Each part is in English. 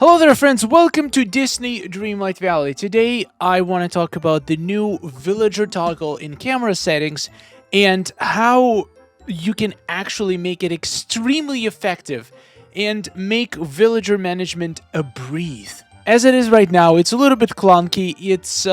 Hello there friends, welcome to Disney Dreamlight Valley. Today I want to talk about the new villager toggle in camera settings and how you can actually make it extremely effective and make villager management a breeze. As it is right now, it's a little bit clunky. It's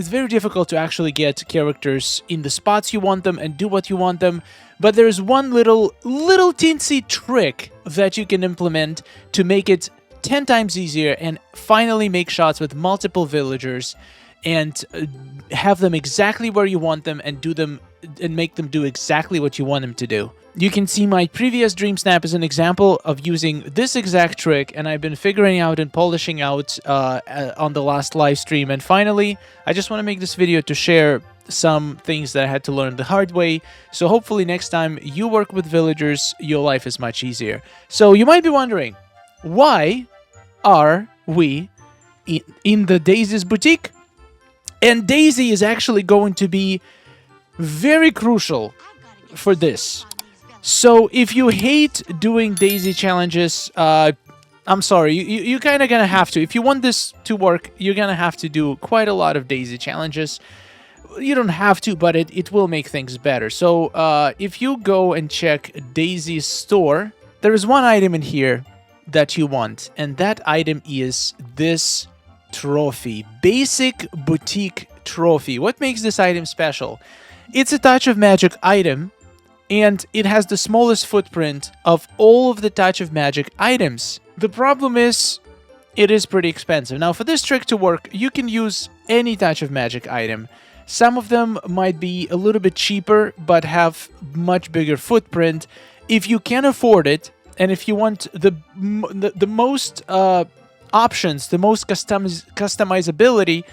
very difficult to actually get characters in the spots you want them and do what you want them. But there's one little teensy trick that you can implement to make it 10 times easier and finally make shots with multiple villagers and have them exactly where you want them and do them and make them do exactly what you want them to do. You can see my previous Dream Snap as an example of using this exact trick, and I've been figuring out and polishing out on the last live stream. And finally, I just want to make this video to share some things that I had to learn the hard way. So hopefully next time you work with villagers, your life is much easier. So you might be wondering, why are we in the Daisy's boutique? And Daisy is actually going to be very crucial for this. So if you hate doing Daisy challenges, I'm sorry, you kind of gonna have to. If you want this to work, you're gonna have to do quite a lot of Daisy challenges. You don't have to, but it will make things better. So if you go and check Daisy's store, there is one item in here that you want, and that item is this trophy, basic boutique trophy. What makes this item special? It's a touch of magic item, and it has the smallest footprint of all of the touch of magic items. The problem is it is pretty expensive. Now, for this trick to work, you can use any touch of magic item. Some of them might be a little bit cheaper but have much bigger footprint. If you can afford it, and if you want the most options, the most customizability,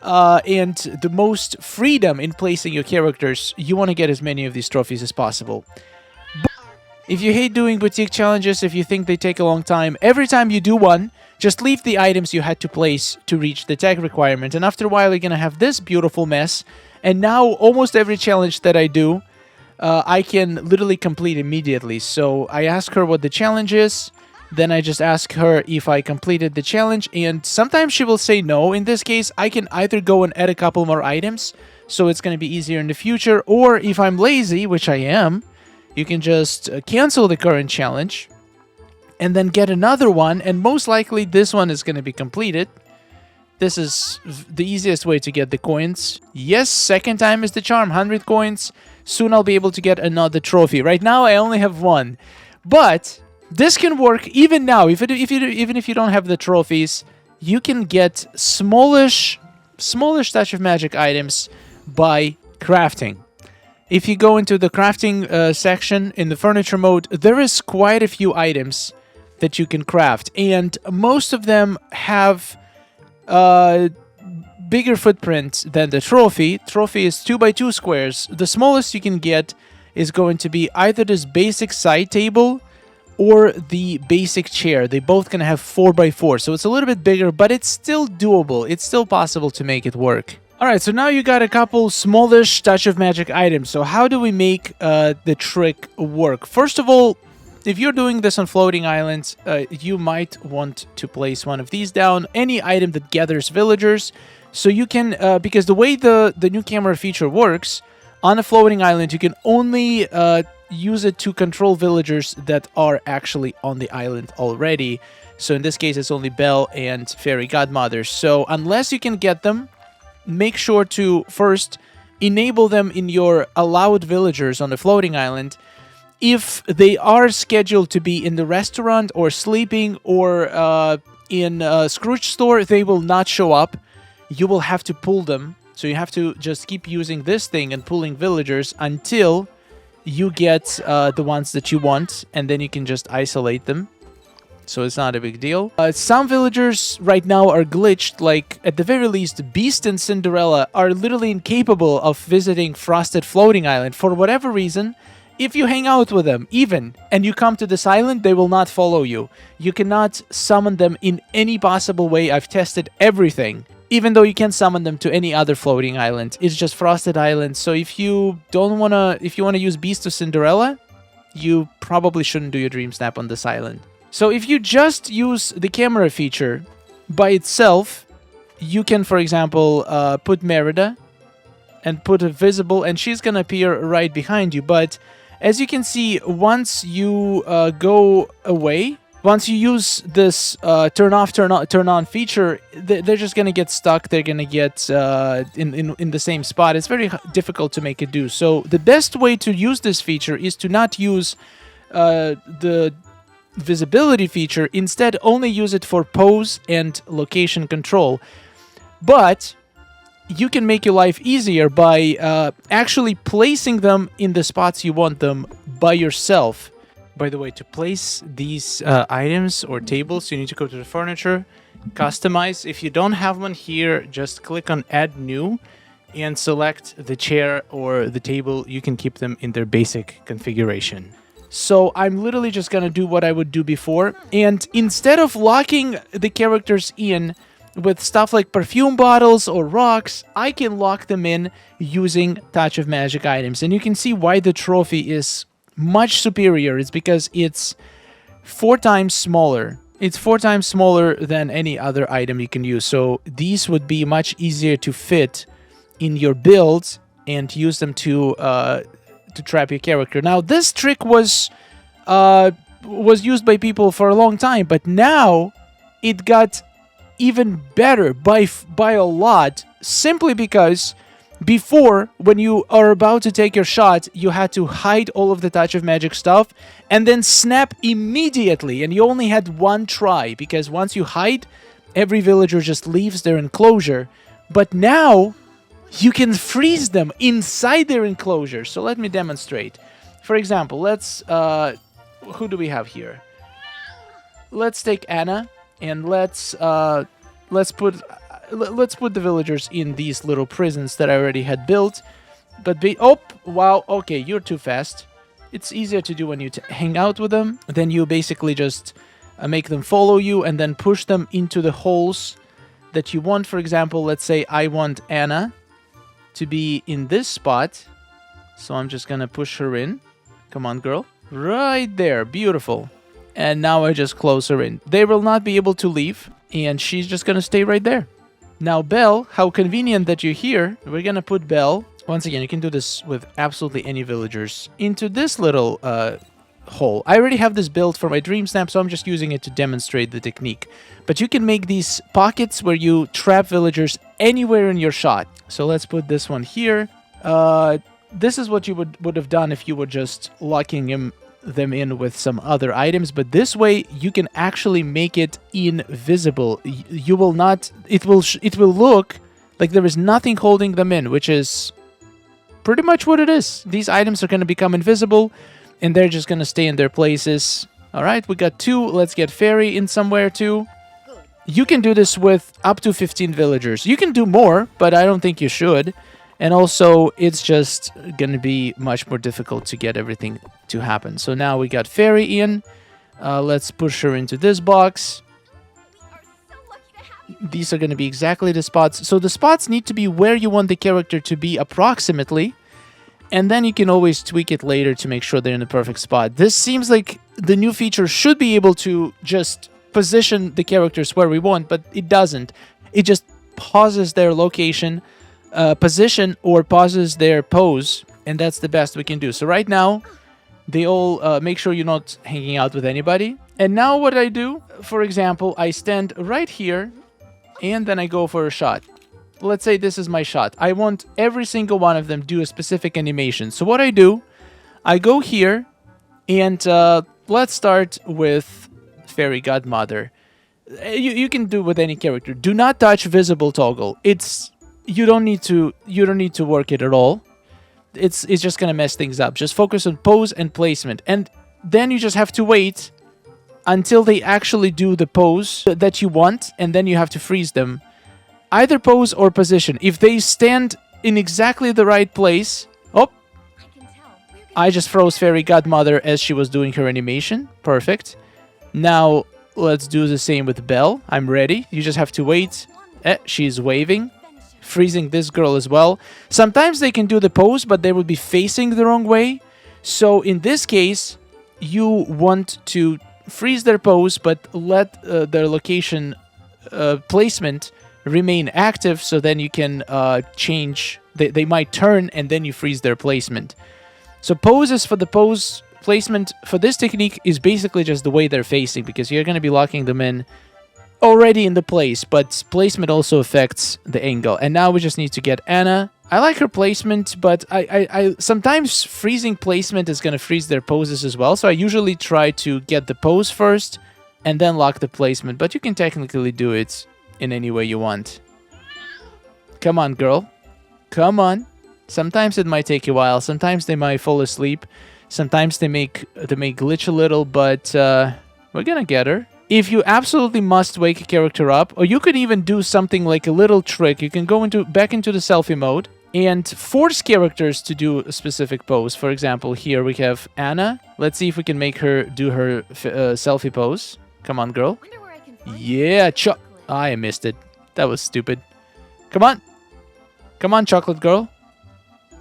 and the most freedom in placing your characters, you want to get as many of these trophies as possible. But if you hate doing boutique challenges, if you think they take a long time, every time you do one, just leave the items you had to place to reach the tag requirement. And after a while, you're going to have this beautiful mess. And now almost every challenge that I do, I can literally complete immediately. So I ask her what the challenge is, then I just ask her if I completed the challenge, and sometimes she will say no. In this case, I can either go and add a couple more items, so it's going to be easier in the future, or if I'm lazy, which I am, you can just cancel the current challenge, and then get another one, and most likely this one is going to be completed. This is the easiest way to get the coins. Yes, second time is the charm, 100 coins. Soon I'll be able to get another trophy. Right now I only have one. But this can work even now. Even if you don't have the trophies, you can get smallish touch of magic items by crafting. If you go into the crafting section in the furniture mode, there is quite a few items that you can craft. And most of them have bigger footprint than the trophy. Trophy is 2x2 squares. The smallest you can get is going to be either this basic side table or the basic chair. They both gonna have 4x4, so it's a little bit bigger, but it's still doable. It's still possible to make it work. Alright, so now you got a couple smallish touch of magic items. So how do we make the trick work? First of all, if you're doing this on floating islands, you might want to place one of these down. Any item that gathers villagers. So you can, because the way the new camera feature works, on a floating island, you can only use it to control villagers that are actually on the island already. So in this case, it's only Belle and Fairy Godmothers. So unless you can get them, make sure to first enable them in your allowed villagers on the floating island. If they are scheduled to be in the restaurant or sleeping or in a Scrooge store, they will not show up. You will have to pull them. So you have to just keep using this thing and pulling villagers until you get the ones that you want, and then you can just isolate them. So it's not a big deal. Some villagers right now are glitched, like at the very least, Beast and Cinderella are literally incapable of visiting Frosted Floating Island for whatever reason. If you hang out with them, even, and you come to this island, they will not follow you. You cannot summon them in any possible way. I've tested everything. Even though you can summon them to any other floating island. It's just Frosted Island. So if you wanna use Beast or Cinderella, you probably shouldn't do your Dream Snap on this island. So if you just use the camera feature by itself, you can, for example, put Merida and put a visible, and she's gonna appear right behind you. But as you can see, once you go away, once you use this turn off, turn on feature, they're just gonna get stuck. They're gonna get in the same spot. It's very difficult to make it do. So the best way to use this feature is to not use the visibility feature. Instead, only use it for pose and location control. But you can make your life easier by actually placing them in the spots you want them by yourself. By the way, to place these items or tables, you need to go to the furniture, customize. If you don't have one here, just click on add new and select the chair or the table. You can keep them in their basic configuration. So I'm literally just gonna do what I would do before, and instead of locking the characters in with stuff like perfume bottles or rocks, I can lock them in using Touch of Magic items. And you can see why the trophy is much superior. It's because it's 4 times smaller. It's 4 times smaller than any other item you can use. So these would be much easier to fit in your build and use them to trap your character. Now, this trick was used by people for a long time, but now it got even better by a lot, simply because before, when you are about to take your shot, you had to hide all of the Touch of Magic stuff and then snap immediately, and you only had one try, because once you hide, every villager just leaves their enclosure. But now you can freeze them inside their enclosure. So let me demonstrate. For example, let's who do we have here? Let's take Anna, and let's put the villagers in these little prisons that I already had built. But oh, wow, okay, you're too fast. It's easier to do when you hang out with them. Then you basically just make them follow you and then push them into the holes that you want. For example, let's say I want Anna to be in this spot. So I'm just gonna push her in. Come on, girl. Right there. Beautiful. And now I just close her in. They will not be able to leave, and she's just gonna stay right there. Now, Belle, how convenient that you're here. We're gonna put Belle, once again, you can do this with absolutely any villagers, into this little hole. I already have this built for my dream snap, so I'm just using it to demonstrate the technique. But you can make these pockets where you trap villagers anywhere in your shot. So let's put this one here. This is what you would have done if you were just locking them in with some other items, but this way you can actually make it invisible. You will not, it will look like there is nothing holding them in, which is pretty much what it is. These items are going to become invisible, and they're just going to stay in their places. All right, we got 2. Let's get Fairy in somewhere too. You can do this with up to 15 villagers. You can do more, but I don't think you should. And also, it's just going to be much more difficult to get everything to happen. So now we got Fairy in. Let's push her into this box. These are going to be exactly the spots. So the spots need to be where you want the character to be approximately. And then you can always tweak it later to make sure they're in the perfect spot. This seems like the new feature should be able to just position the characters where we want, but it doesn't. It just pauses their location, position, or pauses their pose, and that's the best we can do. So right now, they all make sure you're not hanging out with anybody. And now what I do, for example, I stand right here, and then I go for a shot. Let's say this is my shot. I want every single one of them do a specific animation. So what I do, I go here, and let's start with Fairy Godmother. You can do with any character. Do not touch visible toggle. You don't need to work it at all. It's just gonna mess things up. Just focus on pose and placement, and then you just have to wait until they actually do the pose that you want, and then you have to freeze them. Either pose or position. If they stand in exactly the right place... Oh! I just froze Fairy Godmother as she was doing her animation. Perfect. Now, let's do the same with Belle. I'm ready. You just have to wait. She's waving. Freezing this girl as well. Sometimes they can do the pose, but they will be facing the wrong way. So, in this case, you want to freeze their pose, but let their location placement remain active, so then you can change. They might turn, and then you freeze their placement. So poses for the pose placement for this technique is basically just the way they're facing, because you're going to be locking them in already in the place, but placement also affects the angle. And now we just need to get Anna. I like her placement, but I sometimes freezing placement is going to freeze their poses as well. So I usually try to get the pose first and then lock the placement, but you can technically do it in any way you want. Come on, girl. Come on. Sometimes it might take a while. Sometimes they might fall asleep. Sometimes they may glitch a little, but we're gonna get her. If you absolutely must wake a character up, or you could even do something like a little trick, you can go back into the selfie mode and force characters to do a specific pose. For example, here we have Anna. Let's see if we can make her do her selfie pose. Come on, girl. Yeah, I missed it. That was stupid. Come on. Come on, chocolate girl.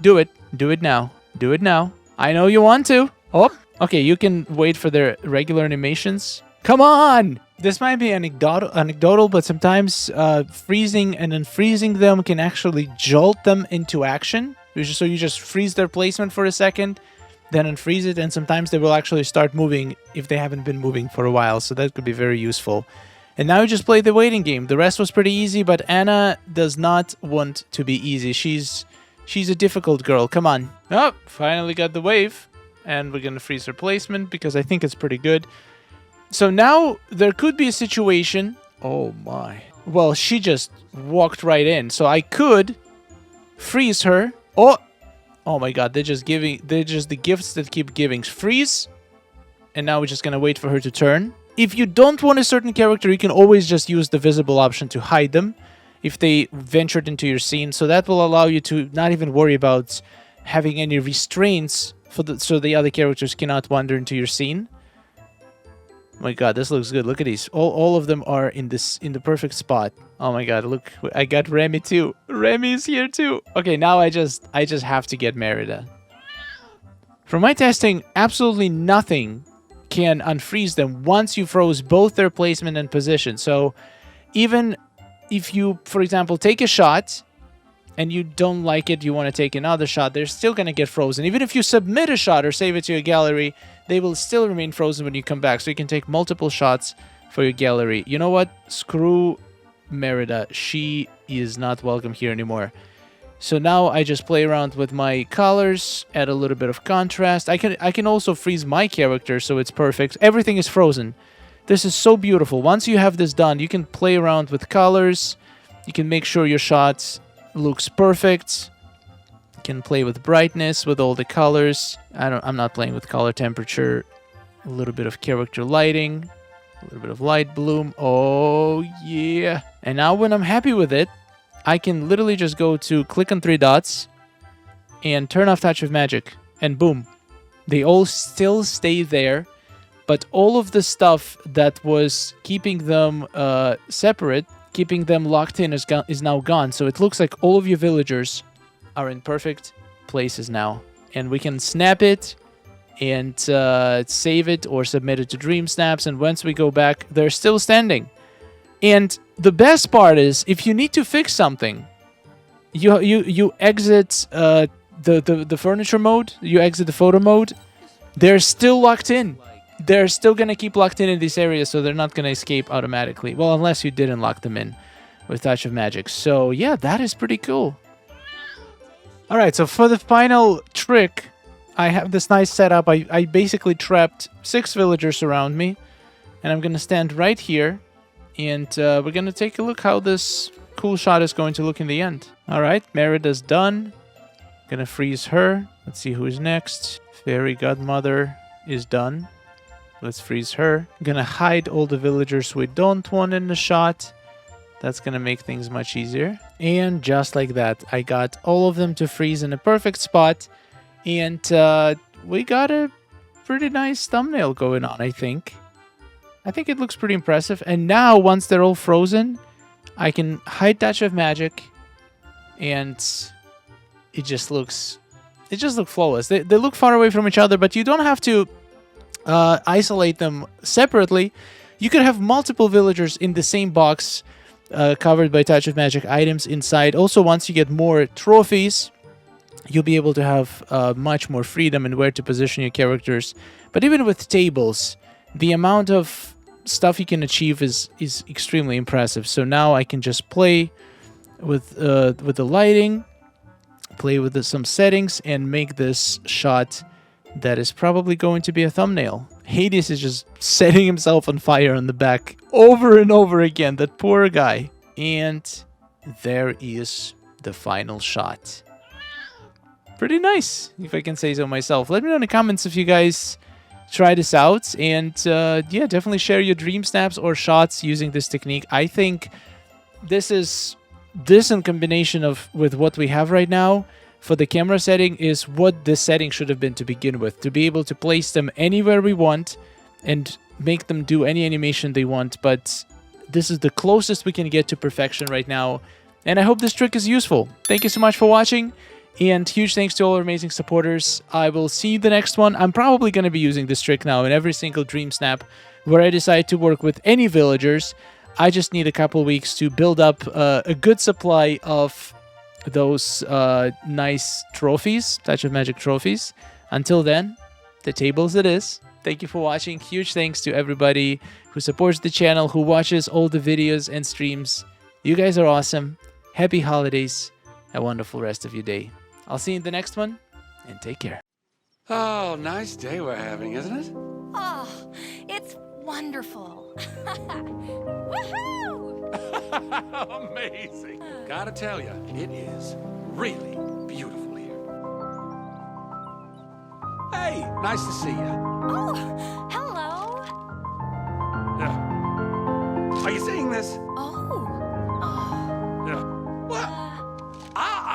Do it. Do it now. Do it now. I know you want to. Oh, okay, you can wait for their regular animations. Come on! This might be anecdotal, but sometimes freezing and unfreezing them can actually jolt them into action. So you just freeze their placement for a second, then unfreeze it, and sometimes they will actually start moving if they haven't been moving for a while, so that could be very useful. And now you just play the waiting game. The rest was pretty easy, but Anna does not want to be easy. She's a difficult girl. Come on. Oh, finally got the wave. And we're going to freeze her placement because I think it's pretty good. So now there could be a situation. Oh my. Well, she just walked right in. So I could freeze her. Oh my god, they're just the gifts that keep giving. Freeze. And now we're just going to wait for her to turn. If you don't want a certain character, you can always just use the visible option to hide them if they ventured into your scene. So that will allow you to not even worry about having any restraints so the other characters cannot wander into your scene. Oh my god, this looks good. Look at these. All of them are in the perfect spot. Oh my god, look, I got Remy too. Remy is here too. Okay, now I just have to get Merida. From my testing, absolutely nothing can unfreeze them once you froze both their placement and position. So even if you, for example, take a shot and you don't like it, you want to take another shot, they're still going to get frozen. Even if you submit a shot or save it to your gallery, they will still remain frozen when you come back. So you can take multiple shots for your gallery. You know what? Screw Merida. She is not welcome here anymore. So now I just play around with my colors, add a little bit of contrast. I can also freeze my character so it's perfect. Everything is frozen. This is so beautiful. Once you have this done, you can play around with colors. You can make sure your shot looks perfect. You can play with brightness, with all the colors. I'm not playing with color temperature. A little bit of character lighting. A little bit of light bloom. Oh, yeah. And now when I'm happy with it, I can literally just go to click on 3 dots and turn off Touch of Magic. And boom. They all still stay there. But all of the stuff that was keeping them separate, keeping them locked in, is now gone. So it looks like all of your villagers are in perfect places now. And we can snap it and save it or submit it to DreamSnaps. And once we go back, they're still standing. And the best part is, if you need to fix something, you exit the furniture mode, you exit the photo mode, they're still locked in. They're still going to keep locked in this area, so they're not going to escape automatically. Well, unless you didn't lock them in with Touch of Magic. So, yeah, that is pretty cool. Alright, so for the final trick, I have this nice setup. I basically trapped 6 villagers around me, and I'm going to stand right here. And we're going to take a look how this cool shot is going to look in the end. Alright, Merida's done. Gonna freeze her. Let's see who's next. Fairy Godmother is done. Let's freeze her. Gonna hide all the villagers we don't want in the shot. That's gonna make things much easier. And just like that, I got all of them to freeze in a perfect spot. And we got a pretty nice thumbnail going on, I think. I think it looks pretty impressive. And now, once they're all frozen, I can hide Touch of Magic, and it just looks flawless. They look far away from each other, but you don't have to isolate them separately. You could have multiple villagers in the same box, covered by Touch of Magic items inside. Also, once you get more trophies, you'll be able to have much more freedom in where to position your characters. But even with tables, the amount of stuff you can achieve is extremely impressive. So now I can just play with the lighting, play with some settings, and make this shot that is probably going to be a thumbnail. Hades is just setting himself on fire on the back over and over again. That poor guy. And there is the final shot. Pretty nice, if I can say so myself. Let me know in the comments if you guys try this out. And yeah, definitely share your dream snaps or shots using this technique. I think this in combination with what we have right now for the camera setting is what this setting should have been to begin with. To be able to place them anywhere we want and make them do any animation they want. But this is the closest we can get to perfection right now. And I hope this trick is useful. Thank you so much for watching. And huge thanks to all our amazing supporters. I will see you the next one. I'm probably going to be using this trick now in every single Dream Snap where I decide to work with any villagers. I just need a couple weeks to build up a good supply of those nice trophies, Touch of Magic trophies. Until then, the tables it is. Thank you for watching. Huge thanks to everybody who supports the channel, who watches all the videos and streams. You guys are awesome. Happy holidays. A wonderful rest of your day. I'll see you in the next one, and take care. Oh, nice day we're having, isn't it? Oh, it's wonderful. Woohoo! Amazing. Gotta tell you, it is really beautiful here. Hey, nice to see you. Oh, hello. Are you seeing this? Oh. Oh. What? Ah!